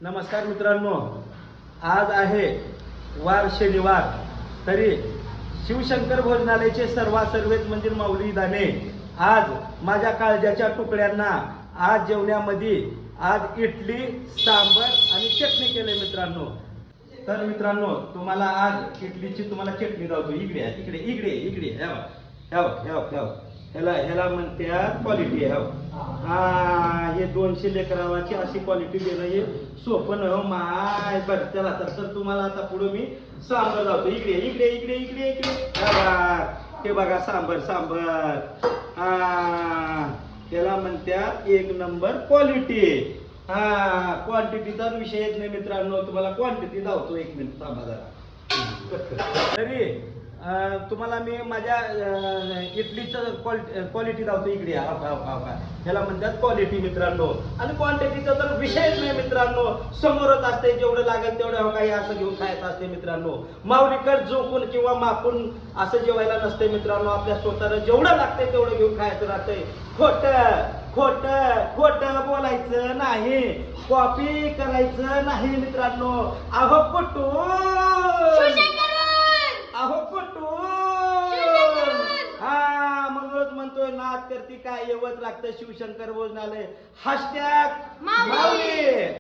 नमस्कार मित्रांनो, आज आहे वार शनिवार. तरी शिवशंकर भोजनालयाचे सर्वेत म्हणजे माऊली दाने आज माझ्या काळजाच्या तुकड्यांना आज जेवणामध्ये आज इडली सांबर आणि चटणी केले मित्रांनो. तर मित्रांनो, तुम्हाला आज इडलीची तुम्हाला चटणी दावतो. इकडे इकडे इकडे इकडे ह्याला म्हणतात क्वालिटी. हे 200 लेकरावाची अशी क्वालिटी देणं हे सोपं न माय. बरं चला तर तुम्हाला आता पुढे मी सांबर लावतो. इकडे इकडे इकडे इकडे इकडे हे बघा सांबर. त्याला म्हणतात 1 नंबर क्वालिटी. क्वांटिटीचा विषय येत नाही मित्रांनो. तुम्हाला क्वांटिटी दावतो. 1 मिनिट थांबा जरा. तरी तुम्हाला मी माझ्या इडलीचं क्वालिटी दावतो. इकडे ह्याला म्हणतात क्वालिटी मित्रांनो. आणि क्वांटिटीचा तर विषयच नाही मित्रांनो. समोरच असते. जेवढं लागेल तेवढं काही असं घेऊन खायचं असते मित्रांनो. माऊलीकड झोपून किंवा मापून असं जेवायला नसते मित्रांनो. आपल्या स्वतःला जेवढं लागतंय तेवढं घेऊन खायचं राहतंय. खोट बोलायचं नाही. कॉपी करायचं नाही मित्रांनो. अहो म्हणूनच म्हणतोय नाद करती काय येवच लागतं शिवशंकर भोजनालय. #माऊली.